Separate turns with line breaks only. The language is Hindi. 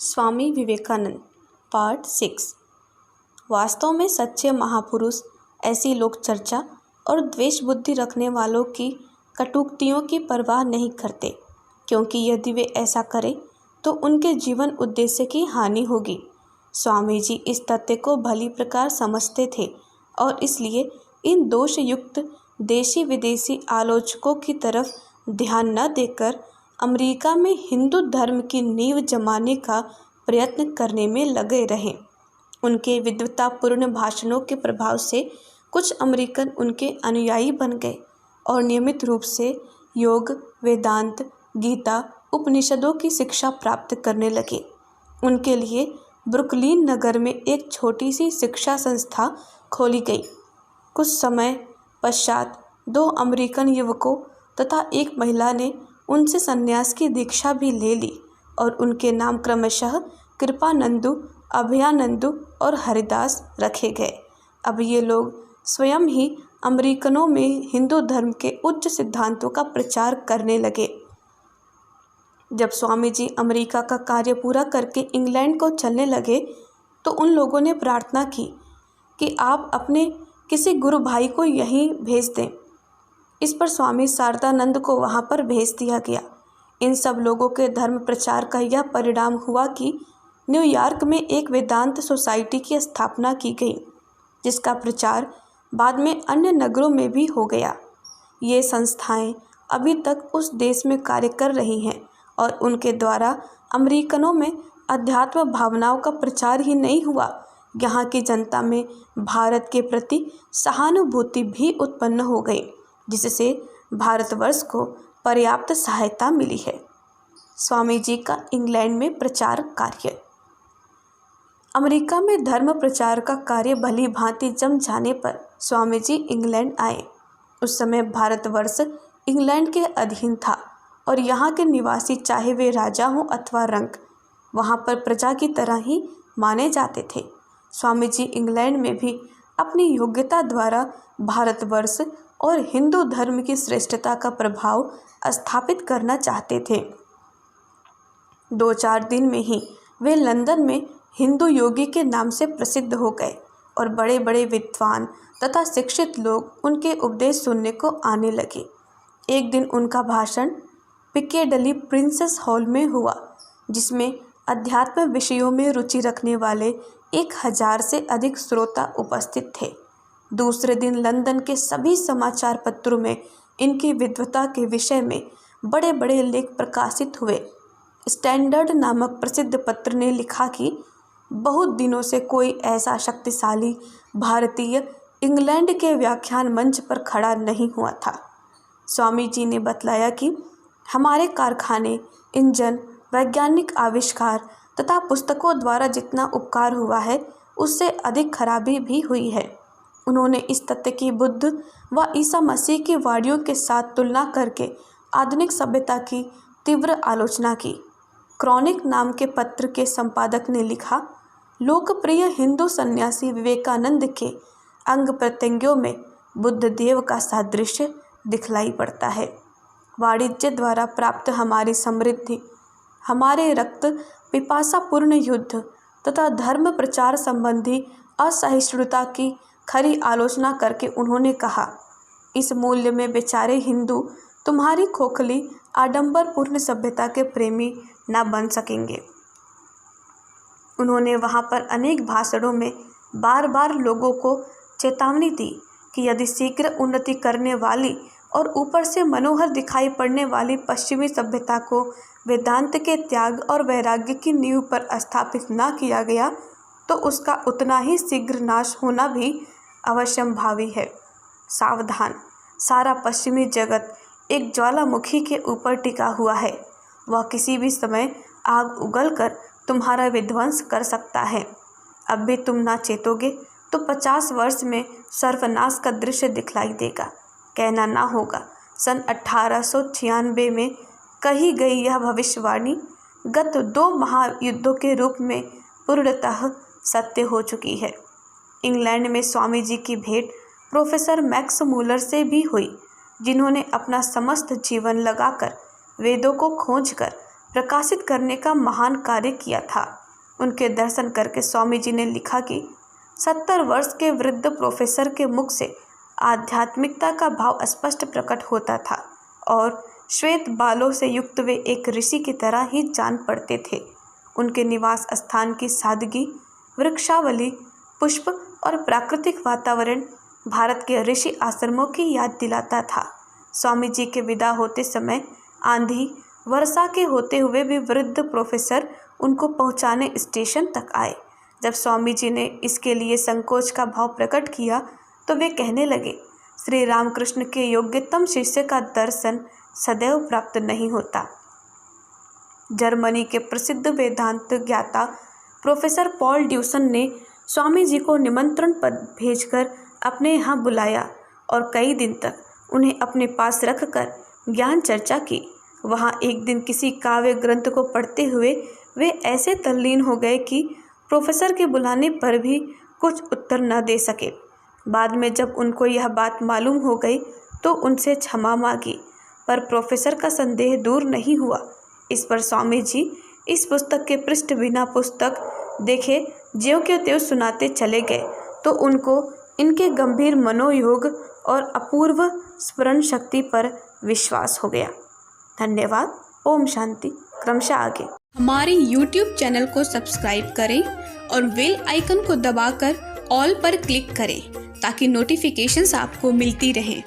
स्वामी विवेकानंद पार्ट 6। वास्तव में सच्चे महापुरुष ऐसी लोक चर्चा और द्वेष बुद्धि रखने वालों की कटुक्तियों की परवाह नहीं करते, क्योंकि यदि वे ऐसा करें तो उनके जीवन उद्देश्य की हानि होगी। स्वामी जी इस तथ्य को भली प्रकार समझते थे और इसलिए इन दोषयुक्त देशी विदेशी आलोचकों की तरफ ध्यान न देकर अमेरिका में हिंदू धर्म की नींव जमाने का प्रयत्न करने में लगे रहे। उनके विद्वतापूर्ण भाषणों के प्रभाव से कुछ अमेरिकन उनके अनुयायी बन गए और नियमित रूप से योग, वेदांत, गीता, उपनिषदों की शिक्षा प्राप्त करने लगे। उनके लिए ब्रुकलिन नगर में एक छोटी सी शिक्षा संस्था खोली गई। कुछ समय पश्चात 2 अमेरिकन युवकों तथा एक महिला ने उनसे संन्यास की दीक्षा भी ले ली और उनके नाम क्रमशः कृपानंदु, अभयानंदु और हरिदास रखे गए। अब ये लोग स्वयं ही अमेरिकनों में हिंदू धर्म के उच्च सिद्धांतों का प्रचार करने लगे। जब स्वामी जी अमेरिका का कार्य पूरा करके इंग्लैंड को चलने लगे तो उन लोगों ने प्रार्थना की कि आप अपने किसी गुरु भाई को यहीं भेज दें। इस पर स्वामी शारदानंद को वहां पर भेज दिया गया। इन सब लोगों के धर्म प्रचार का यह परिणाम हुआ कि न्यूयॉर्क में एक वेदांत सोसाइटी की स्थापना की गई, जिसका प्रचार बाद में अन्य नगरों में भी हो गया। ये संस्थाएं अभी तक उस देश में कार्य कर रही हैं और उनके द्वारा अमेरिकनों में अध्यात्म भावनाओं का प्रचार ही नहीं हुआ, यहाँ की जनता में भारत के प्रति सहानुभूति भी उत्पन्न हो गई, जिससे भारतवर्ष को पर्याप्त सहायता मिली है। स्वामी जी का इंग्लैंड में प्रचार कार्य। अमेरिका में धर्म प्रचार का कार्य भली भांति जम जाने पर स्वामी जी इंग्लैंड आए। उस समय भारतवर्ष इंग्लैंड के अधीन था और यहाँ के निवासी, चाहे वे राजा हों अथवा रंक, वहाँ पर प्रजा की तरह ही माने जाते थे। स्वामी जी इंग्लैंड में भी अपनी योग्यता द्वारा भारतवर्ष और हिंदू धर्म की श्रेष्ठता का प्रभाव स्थापित करना चाहते थे। 2-4 दिन में ही वे लंदन में हिंदू योगी के नाम से प्रसिद्ध हो गए और बड़े बड़े विद्वान तथा शिक्षित लोग उनके उपदेश सुनने को आने लगे। एक दिन उनका भाषण पिकेडली प्रिंसेस हॉल में हुआ, जिसमें अध्यात्म विषयों में रुचि रखने वाले 1000 से अधिक श्रोता उपस्थित थे। दूसरे दिन लंदन के सभी समाचार पत्रों में इनकी विद्वता के विषय में बड़े बड़े लेख प्रकाशित हुए। स्टैंडर्ड नामक प्रसिद्ध पत्र ने लिखा कि बहुत दिनों से कोई ऐसा शक्तिशाली भारतीय इंग्लैंड के व्याख्यान मंच पर खड़ा नहीं हुआ था। स्वामी जी ने बतलाया कि हमारे कारखाने, इंजन, वैज्ञानिक आविष्कार तथा पुस्तकों द्वारा जितना उपकार हुआ है, उससे अधिक खराबी भी हुई है। उन्होंने इस तथ्य की बुद्ध व ईसा मसीह की वाणियों के साथ तुलना करके आधुनिक सभ्यता की तीव्र आलोचना की। क्रॉनिक नाम के पत्र के संपादक ने लिखा, लोकप्रिय हिंदू सन्यासी विवेकानंद के अंग प्रत्यंगों में बुद्ध देव का सादृश्य दिखलाई पड़ता है। वाणिज्य द्वारा प्राप्त हमारी समृद्धि, हमारे रक्त पिपासापूर्ण युद्ध तथा धर्म प्रचार संबंधी असहिष्णुता की खरी आलोचना करके उन्होंने कहा, इस मूल्य में बेचारे हिंदू तुम्हारी खोखली आडंबरपूर्ण सभ्यता के प्रेमी न बन सकेंगे। उन्होंने वहाँ पर अनेक भाषणों में बार बार लोगों को चेतावनी दी कि यदि शीघ्र उन्नति करने वाली और ऊपर से मनोहर दिखाई पड़ने वाली पश्चिमी सभ्यता को वेदांत के त्याग और वैराग्य की नींव पर स्थापित न किया गया तो उसका उतना ही शीघ्र नाश होना भी अवश्यंभावी है। सावधान, सारा पश्चिमी जगत एक ज्वालामुखी के ऊपर टिका हुआ है। वह किसी भी समय आग उगलकर तुम्हारा विध्वंस कर सकता है। अब भी तुम ना चेतोगे तो 50 वर्ष में सर्वनाश का दृश्य दिखलाई देगा। कहना ना होगा, सन 1896 में कही गई यह भविष्यवाणी गत 2 महायुद्धों के रूप में पूर्णतः सत्य हो चुकी है। इंग्लैंड में स्वामी जी की भेंट प्रोफेसर मैक्स मूलर से भी हुई, जिन्होंने अपना समस्त जीवन लगाकर वेदों को खोजकर प्रकाशित करने का महान कार्य किया था। उनके दर्शन करके स्वामी जी ने लिखा कि 70 वर्ष के वृद्ध प्रोफेसर के मुख से आध्यात्मिकता का भाव स्पष्ट प्रकट होता था और श्वेत बालों से युक्त वे एक ऋषि की तरह ही जान पड़ते थे। उनके निवास स्थान की सादगी, वृक्षावली, पुष्प और प्राकृतिक वातावरण भारत के ऋषि आश्रमों की याद दिलाता था। स्वामी जी के विदा होते समय आंधी वर्षा के होते हुए भी वृद्ध प्रोफेसर उनको पहुंचाने स्टेशन तक आए। जब स्वामी जी ने इसके लिए संकोच का भाव प्रकट किया तो वे कहने लगे, श्री रामकृष्ण के योग्यतम शिष्य का दर्शन सदैव प्राप्त नहीं होता। जर्मनी के प्रसिद्ध वेदांत ज्ञाता प्रोफेसर पॉल ड्यूसन ने स्वामी जी को निमंत्रण पत्र भेजकर अपने यहाँ बुलाया और कई दिन तक उन्हें अपने पास रखकर ज्ञान चर्चा की। वहाँ एक दिन किसी काव्य ग्रंथ को पढ़ते हुए वे ऐसे तल्लीन हो गए कि प्रोफेसर के बुलाने पर भी कुछ उत्तर न दे सके। बाद में जब उनको यह बात मालूम हो गई तो उनसे क्षमा मांगी, पर प्रोफेसर का संदेह दूर नहीं हुआ। इस पर स्वामी जी इस पुस्तक के पृष्ठ बिना पुस्तक देखे ज्यों के त्यों सुनाते चले गए तो उनको इनके गंभीर मनोयोग और अपूर्व स्मरण शक्ति पर विश्वास हो गया। धन्यवाद। ओम शांति। क्रमशः आगे।
हमारे YouTube चैनल को सब्सक्राइब करें और बेल आइकन को दबाकर ऑल पर क्लिक करें ताकि नोटिफिकेशंस आपको मिलती रहें।